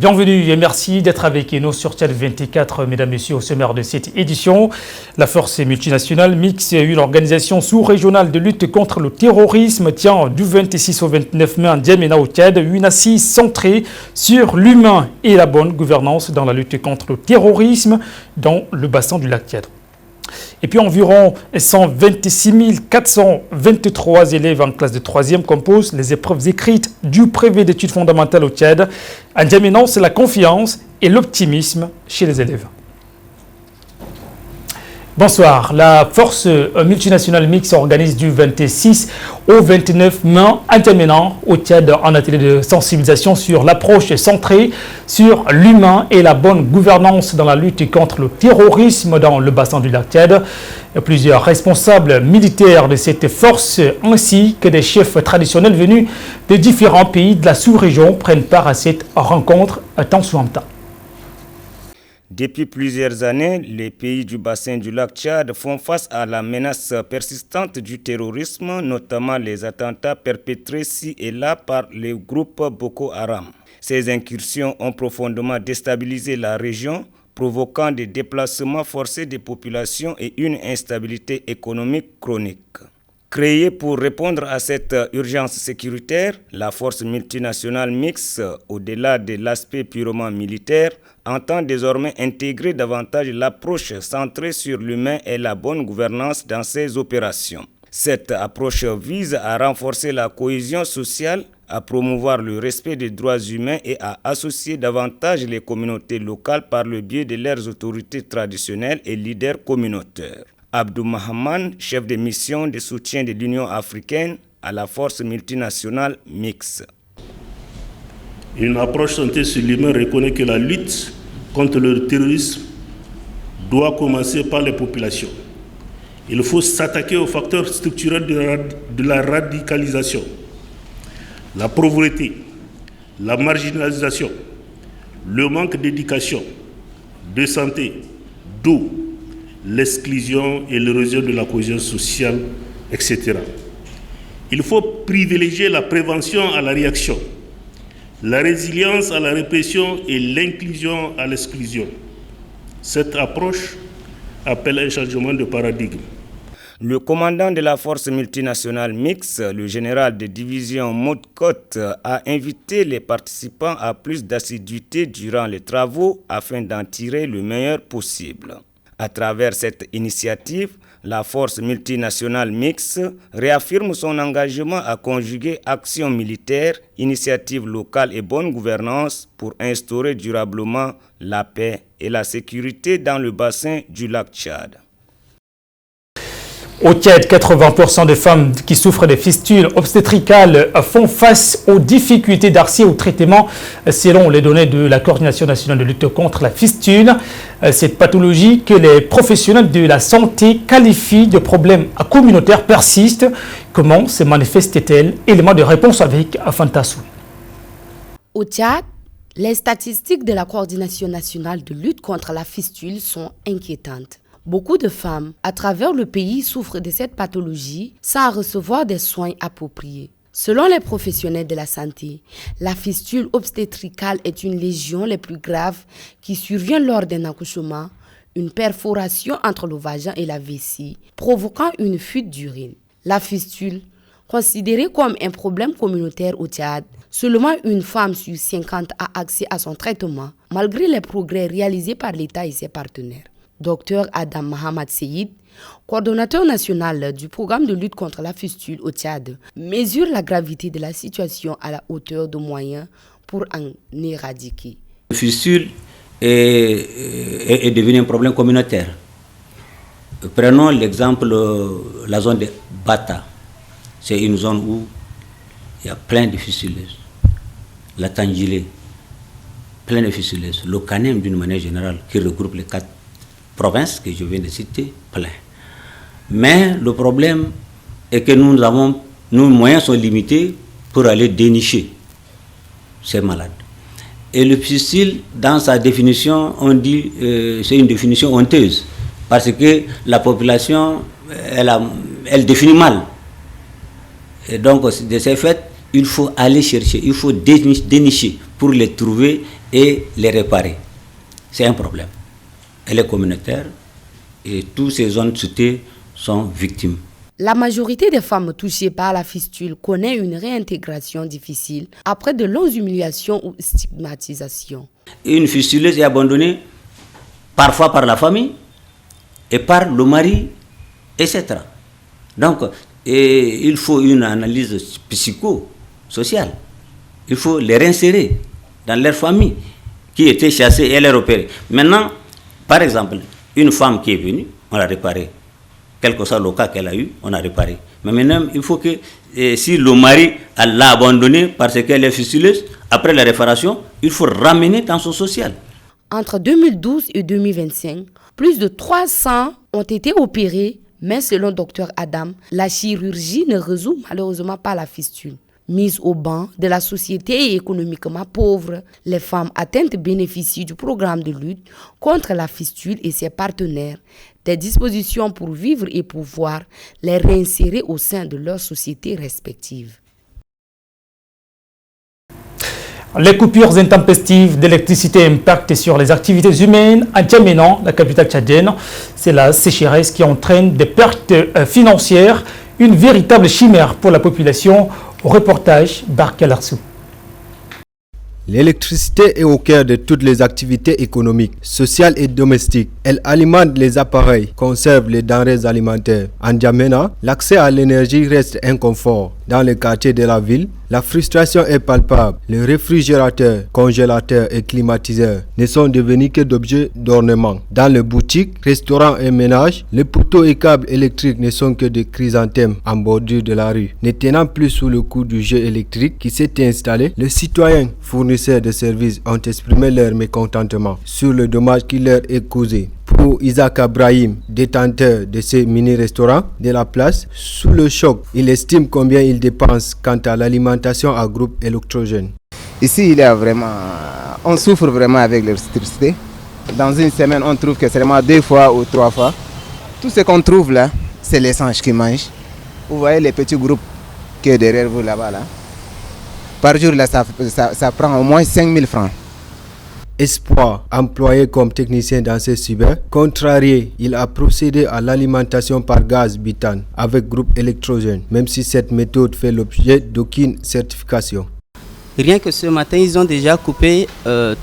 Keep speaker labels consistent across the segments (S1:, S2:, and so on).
S1: Bienvenue et merci d'être avec nous sur Tchad 24, mesdames et messieurs, au sommaire de cette édition. La force multinationale MIX, une organisation sous-régionale de lutte contre le terrorisme, tient du 26 au 29 mai en N'Djamena au Tchad une assise centrée sur l'humain et la bonne gouvernance dans la lutte contre le terrorisme dans le bassin du lac Tchad. Et puis environ 126 423 élèves en classe de 3e composent les épreuves écrites du brevet d'études fondamentales au Tchad. En N'Djamena, c'est la confiance et l'optimisme chez les élèves. Bonsoir. La force multinationale MIX organise du 26 au 29 mai à N'Djamena au Tchad un atelier de sensibilisation sur l'approche centrée sur l'humain et la bonne gouvernance dans la lutte contre le terrorisme dans le bassin du lac Tchad. Plusieurs responsables militaires de cette force ainsi que des chefs traditionnels venus de différents pays de la sous-région prennent part à cette rencontre tant soit en temps.
S2: Depuis plusieurs années, les pays du bassin du lac Tchad font face à la menace persistante du terrorisme, notamment les attentats perpétrés ci et là par le groupe Boko Haram. Ces incursions ont profondément déstabilisé la région, provoquant des déplacements forcés des populations et une instabilité économique chronique. Créée pour répondre à cette urgence sécuritaire, la force multinationale MIX, au-delà de l'aspect purement militaire, entend désormais intégrer davantage l'approche centrée sur l'humain et la bonne gouvernance dans ses opérations. Cette approche vise à renforcer la cohésion sociale, à promouvoir le respect des droits humains et à associer davantage les communautés locales par le biais de leurs autorités traditionnelles et leaders communautaires. Abdou Mahaman, chef de mission de soutien de l'Union africaine à la force multinationale MIX.
S3: Une approche centrée sur l'humain reconnaît que la lutte contre le terrorisme doit commencer par les populations. Il faut s'attaquer aux facteurs structurels de la radicalisation, la pauvreté, la marginalisation, le manque d'éducation, de santé, d'eau, l'exclusion et l'érosion de la cohésion sociale, etc. Il faut privilégier la prévention à la réaction, la résilience à la répression et l'inclusion à l'exclusion. Cette approche appelle un changement de paradigme.
S2: Le commandant de la force multinationale MIX, le général de division Maud-Côte, a invité les participants à plus d'assiduité durant les travaux afin d'en tirer le meilleur possible. À travers cette initiative, la force multinationale MIX réaffirme son engagement à conjuguer action militaire, initiative locale et bonne gouvernance pour instaurer durablement la paix et la sécurité dans le bassin du lac Tchad.
S1: Au Tchad, 80% des femmes qui souffrent de fistules obstétricales font face aux difficultés d'accès au traitement selon les données de la Coordination nationale de lutte contre la fistule. Cette pathologie que les professionnels de la santé qualifient de problème communautaire persiste. Comment se manifeste-t-elle? Élément de réponse avec Fantassou.
S4: Au Tchad, les statistiques de la Coordination nationale de lutte contre la fistule sont inquiétantes. Beaucoup de femmes à travers le pays souffrent de cette pathologie sans recevoir des soins appropriés. Selon les professionnels de la santé, la fistule obstétricale est une lésion les plus graves qui survient lors d'un accouchement, une perforation entre le vagin et la vessie, provoquant une fuite d'urine. La fistule, considérée comme un problème communautaire au Tchad, seulement une femme sur 50 a accès à son traitement, malgré les progrès réalisés par l'État et ses partenaires. Dr Adam Mahamad Seyid, coordonnateur national du programme de lutte contre la fistule au Tchad, mesure la gravité de la situation à la hauteur de moyens pour en éradiquer.
S5: La fistule est devenue un problème communautaire. Prenons l'exemple de la zone de Bata. C'est une zone où il y a plein de fistuleuses. La Tangilé, plein de fistuleuses. Le Canem, d'une manière générale, qui regroupe les 4 provinces que je viens de citer, plein. Mais le problème est que nos moyens sont limités pour aller dénicher ces malades. Et le fistule, dans sa définition, on dit c'est une définition honteuse, parce que la population, elle définit mal. Et donc, de ces faits, il faut aller chercher, il faut dénicher pour les trouver et les réparer. C'est un problème. Elle est communautaire et toutes ces zones citées sont victimes.
S4: La majorité des femmes touchées par la fistule connaît une réintégration difficile après de longues humiliations ou stigmatisations.
S5: Une fistuleuse est abandonnée parfois par la famille et par le mari, etc. Donc, il faut une analyse psychosociale. Il faut les réinsérer dans leur famille qui étaient chassées et les repérer. Maintenant, par exemple, une femme qui est venue, on l'a réparée. Quel que soit le cas qu'elle a eu, on a réparé. Mais maintenant, il faut que si le mari l'a abandonnée parce qu'elle est fistuleuse, après la réparation, il faut ramener dans son social.
S4: Entre 2012 et 2025, plus de 300 ont été opérés, mais selon Dr Adam, la chirurgie ne résout malheureusement pas la fistule. Mises au banc de la société et économiquement pauvres, les femmes atteintes bénéficient du programme de lutte contre la fistule et ses partenaires, des dispositions pour vivre et pouvoir les réinsérer au sein de leurs sociétés respectives.
S1: Les coupures intempestives d'électricité impactent sur les activités humaines à N'Djamena, la capitale tchadienne. C'est la sécheresse qui entraîne des pertes financières, une véritable chimère pour la population. Au reportage, Barkalarsou.
S6: L'électricité est au cœur de toutes les activités économiques, sociales et domestiques. Elle alimente les appareils, conserve les denrées alimentaires. En N'Djamena, l'accès à l'énergie reste un confort. Dans les quartiers de la ville, la frustration est palpable. Les réfrigérateurs, congélateurs et climatiseurs ne sont devenus que d'objets d'ornement. Dans les boutiques, restaurants et ménages, les poteaux et câbles électriques ne sont que des chrysanthèmes en bordure de la rue. Ne tenant plus sous le coup du jeu électrique qui s'est installé, les citoyens fournisseurs de services ont exprimé leur mécontentement sur le dommage qui leur est causé. Pour Isaac Abrahim, détenteur de ces mini-restaurants de la place, sous le choc, il estime combien il dépense quant à l'alimentation à groupe électrogène.
S7: Ici, on souffre vraiment avec l'électricité. Dans une semaine, on trouve que c'est vraiment 2 fois ou 3 fois. Tout ce qu'on trouve là, c'est l'essence qui mange. Vous voyez les petits groupes qui sont derrière vous là-bas. Là. Par jour, là, ça prend au moins 5 000 francs.
S6: Espoir, employé comme technicien dans ces cyber, contrarié, il a procédé à l'alimentation par gaz butane avec groupe électrogène, même si cette méthode fait l'objet d'aucune certification.
S8: Rien que ce matin, ils ont déjà coupé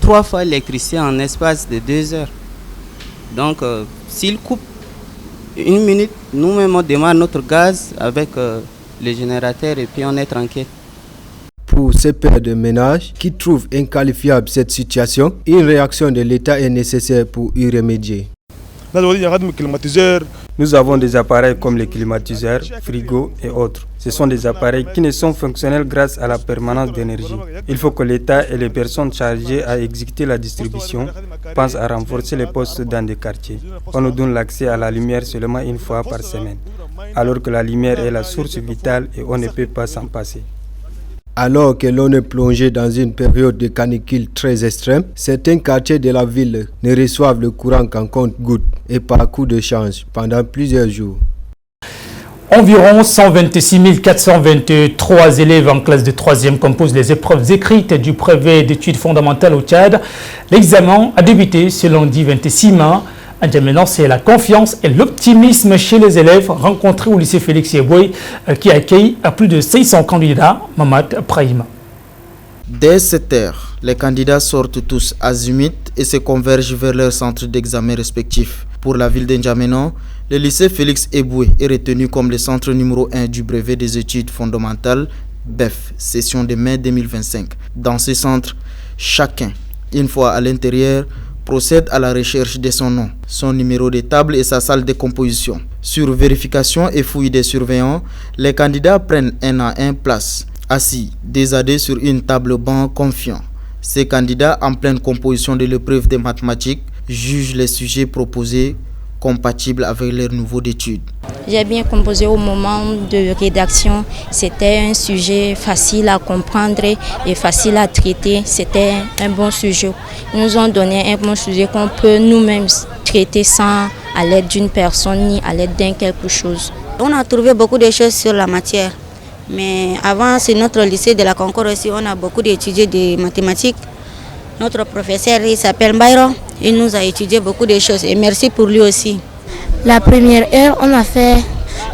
S8: 3 fois l'électricité en espace de 2 heures. Donc, s'ils coupent 1 minute, nous-mêmes on démarre notre gaz avec le générateur et puis on est tranquille.
S6: Pour ces pères de ménage qui trouvent inqualifiable cette situation, une réaction de l'État est nécessaire pour y remédier.
S9: Nous avons des appareils comme les climatiseurs, frigos et autres. Ce sont des appareils qui ne sont fonctionnels grâce à la permanence d'énergie. Il faut que l'État et les personnes chargées à exécuter la distribution pensent à renforcer les postes dans des quartiers. On nous donne l'accès à la lumière seulement 1 fois par semaine, alors que la lumière est la source vitale et on ne peut pas s'en passer.
S6: Alors que l'on est plongé dans une période de canicule très extrême, certains quartiers de la ville ne reçoivent le courant qu'en compte-gouttes et par coup de change pendant plusieurs jours.
S1: Environ 126 423 élèves en classe de 3e composent les épreuves écrites du brevet d'études fondamentales au Tchad. L'examen a débuté ce lundi 26 mai. À N'Djamena, c'est la confiance et l'optimisme chez les élèves rencontrés au lycée Félix Yeboué qui accueille à plus de 600 candidats. Mamad Prahima.
S10: Dès 7 heures, les candidats sortent tous azimut et se convergent vers leur centre d'examen respectif. Pour la ville de N'Djamena, le lycée Félix Eboué est retenu comme le centre numéro 1 du brevet des études fondamentales BEF, session de mai 2025. Dans ce centre, chacun, une fois à l'intérieur, procède à la recherche de son nom, son numéro de table et sa salle de composition. Sur vérification et fouille des surveillants, les candidats prennent un à un place, assis, des à deux sur une table banc confiant. Ces candidats, en pleine composition de l'épreuve de mathématiques, jugent les sujets proposés compatibles avec leur niveau d'études.
S11: J'ai bien composé au moment de rédaction. C'était un sujet facile à comprendre et facile à traiter. C'était un bon sujet. Ils nous ont donné un bon sujet qu'on peut nous-mêmes traiter sans à l'aide d'une personne ni à l'aide d'un quelque chose.
S12: On a trouvé beaucoup de choses sur la matière. Mais avant, c'est notre lycée de la Concorde aussi, on a beaucoup d'étudiés de mathématiques. Notre professeur, il s'appelle Byron. Il nous a étudié beaucoup de choses et merci pour lui aussi.
S13: La première heure, on a fait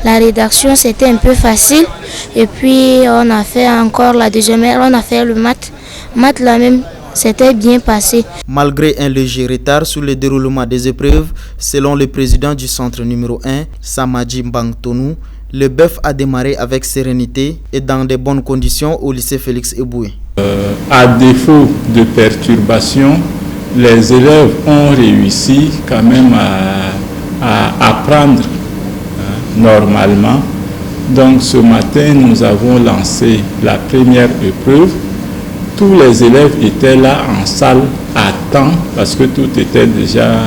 S13: la rédaction, c'était un peu facile. Et puis, on a fait encore la deuxième heure, on a fait le maths. Maths, là même, c'était bien passé.
S10: Malgré un léger retard sur le déroulement des épreuves, selon le président du centre numéro 1, Samadji Mbangtonou, le BEF a démarré avec sérénité et dans de bonnes conditions au lycée Félix Eboué.
S14: À défaut de perturbations, les élèves ont réussi quand même à apprendre normalement. Donc ce matin, nous avons lancé la première épreuve. Tous les élèves étaient là en salle à temps parce que tout était déjà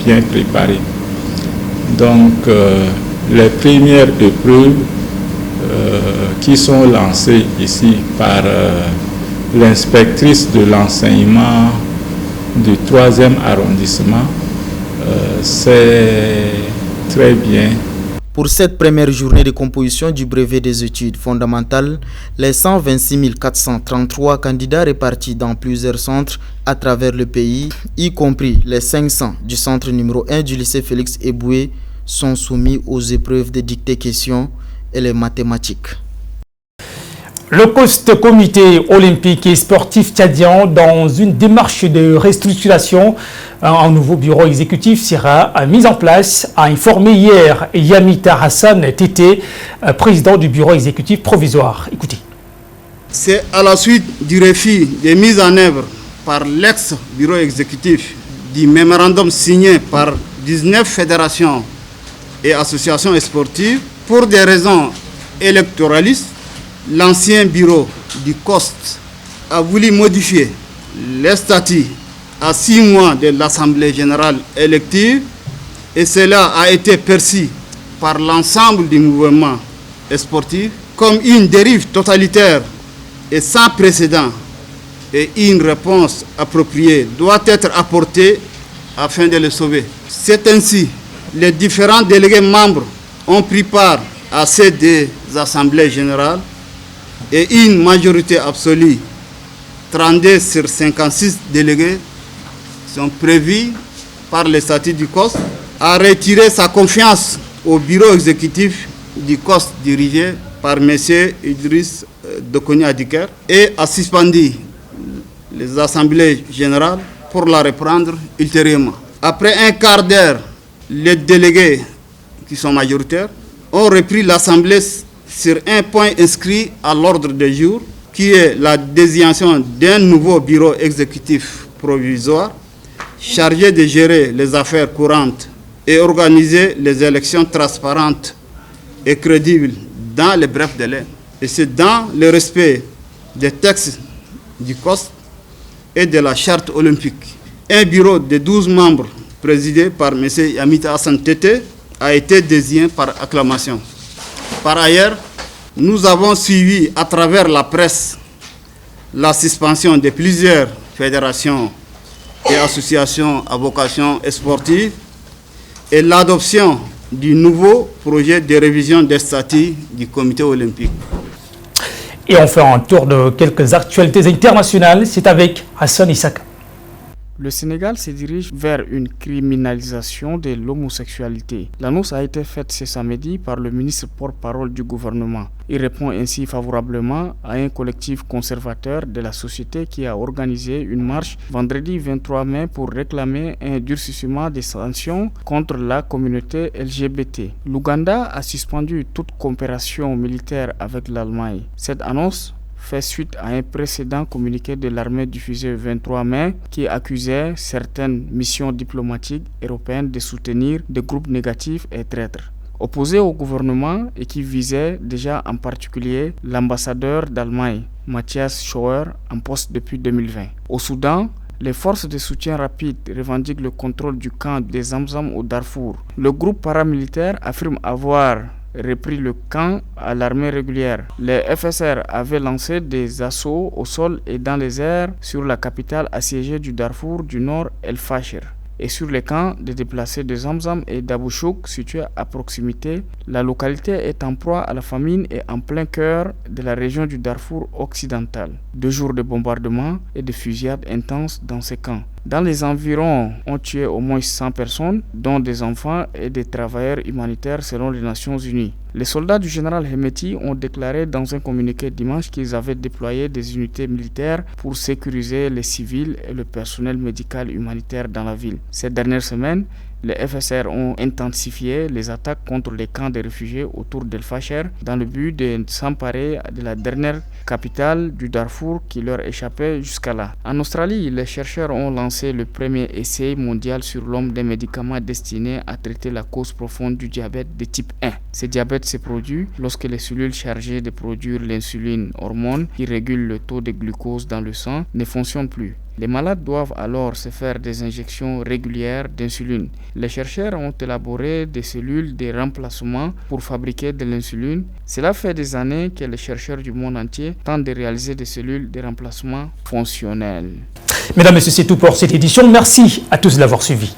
S14: bien préparé. Donc les premières épreuves qui sont lancées ici par l'inspectrice de l'enseignement du 3e arrondissement, c'est très bien.
S10: Pour cette première journée de composition du brevet des études fondamentales, les 126 433 candidats répartis dans plusieurs centres à travers le pays, y compris les 500 du centre numéro 1 du lycée Félix Eboué, sont soumis aux épreuves de dictée-questions et les mathématiques.
S1: Le COST, Comité olympique et sportif tchadien, dans une démarche de restructuration, un nouveau bureau exécutif sera mis en place, a informé hier Yamita Hassan Tété, président du bureau exécutif provisoire. Écoutez.
S15: C'est à la suite du refus de mise en œuvre par l'ex-bureau exécutif du mémorandum signé par 19 fédérations et associations sportives pour des raisons électoralistes. L'ancien bureau du COST a voulu modifier les statuts à 6 mois de l'Assemblée générale élective et cela a été perçu par l'ensemble du mouvement sportif comme une dérive totalitaire et sans précédent et une réponse appropriée doit être apportée afin de le sauver. C'est ainsi les différents délégués membres ont pris part à ces deux assemblées générales et une majorité absolue, 32 sur 56 délégués, sont prévus par les statuts du COST, à retirer sa confiance au bureau exécutif du COST dirigé par M. Idriss Dokoni Adiker et a suspendu les assemblées générales pour la reprendre ultérieurement. Après un quart d'heure, les délégués qui sont majoritaires ont repris l'assemblée sur un point inscrit à l'ordre du jour, qui est la désignation d'un nouveau bureau exécutif provisoire chargé de gérer les affaires courantes et organiser les élections transparentes et crédibles dans les brefs délais. Et c'est dans le respect des textes du COST et de la charte olympique. Un bureau de 12 membres présidé par M. Yamita Hassan Tété a été désigné par acclamation. Par ailleurs, nous avons suivi à travers la presse la suspension de plusieurs fédérations et associations à vocation sportive et l'adoption du nouveau projet de révision des statuts du comité olympique.
S1: Et on fait un tour de quelques actualités internationales, c'est avec Hassan Issaka.
S16: Le Sénégal se dirige vers une criminalisation de l'homosexualité. L'annonce a été faite ce samedi par le ministre porte-parole du gouvernement. Il répond ainsi favorablement à un collectif conservateur de la société qui a organisé une marche vendredi 23 mai pour réclamer un durcissement des sanctions contre la communauté LGBT. L'Ouganda a suspendu toute coopération militaire avec l'Allemagne. Cette annonce fait suite à un précédent communiqué de l'armée diffusé le 23 mai qui accusait certaines missions diplomatiques européennes de soutenir des groupes négatifs et traîtres. Opposé au gouvernement et qui visait déjà en particulier l'ambassadeur d'Allemagne, Matthias Schauer, en poste depuis 2020. Au Soudan, les forces de soutien rapide revendiquent le contrôle du camp des Zamzam au Darfour. Le groupe paramilitaire affirme avoir repris le camp à l'armée régulière. Les FSR avaient lancé des assauts au sol et dans les airs sur la capitale assiégée du Darfour du Nord, El Fasher. Et sur les camps des déplacés de Zamzam et d'Abouchouk, situés à proximité, la localité est en proie à la famine et en plein cœur de la région du Darfour occidental. 2 jours de bombardements et de fusillades intenses dans ces camps. Dans les environs, on tué au moins 100 personnes, dont des enfants et des travailleurs humanitaires selon les Nations Unies. Les soldats du général Hemeti ont déclaré dans un communiqué dimanche qu'ils avaient déployé des unités militaires pour sécuriser les civils et le personnel médical humanitaire dans la ville. Ces dernières semaines, les FSR ont intensifié les attaques contre les camps de réfugiés autour d'El Fasher dans le but de s'emparer de la dernière capitale du Darfour qui leur échappait jusqu'à là. En Australie, les chercheurs ont lancé le premier essai mondial sur l'homme des médicaments destinés à traiter la cause profonde du diabète de type 1. Ce diabète se produit lorsque les cellules chargées de produire l'insuline, hormone qui régule le taux de glucose dans le sang, ne fonctionnent plus. Les malades doivent alors se faire des injections régulières d'insuline. Les chercheurs ont élaboré des cellules de remplacement pour fabriquer de l'insuline. Cela fait des années que les chercheurs du monde entier tentent de réaliser des cellules de remplacement fonctionnelles.
S1: Mesdames et messieurs, c'est tout pour cette édition. Merci à tous de l'avoir suivi.